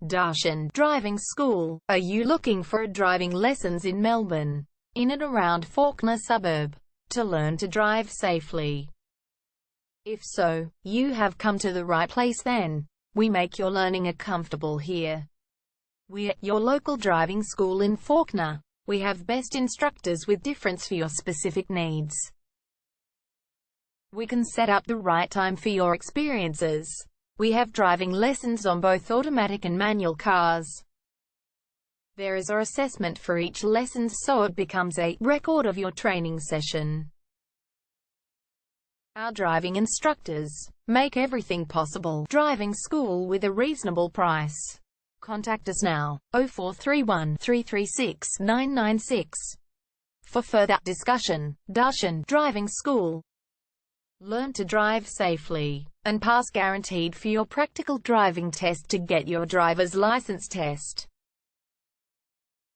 Darshan Driving School. Are you looking for driving lessons in Melbourne, in and around Fawkner suburb, to learn to drive safely? If so, you have come to the right place then. We make your learning comfortable here. We're your local driving school in Fawkner. We have best instructors with difference for your specific needs. We can set up the right time for your experiences. We have driving lessons on both automatic and manual cars. There is an assessment for each lesson, so it becomes a record of your training session. Our driving instructors make everything possible. Driving school with a reasonable price. Contact us now, 0431 336 996. For further discussion. Darshan Driving School. Learn to drive safely and pass guaranteed for your practical driving test to get your driver's license test.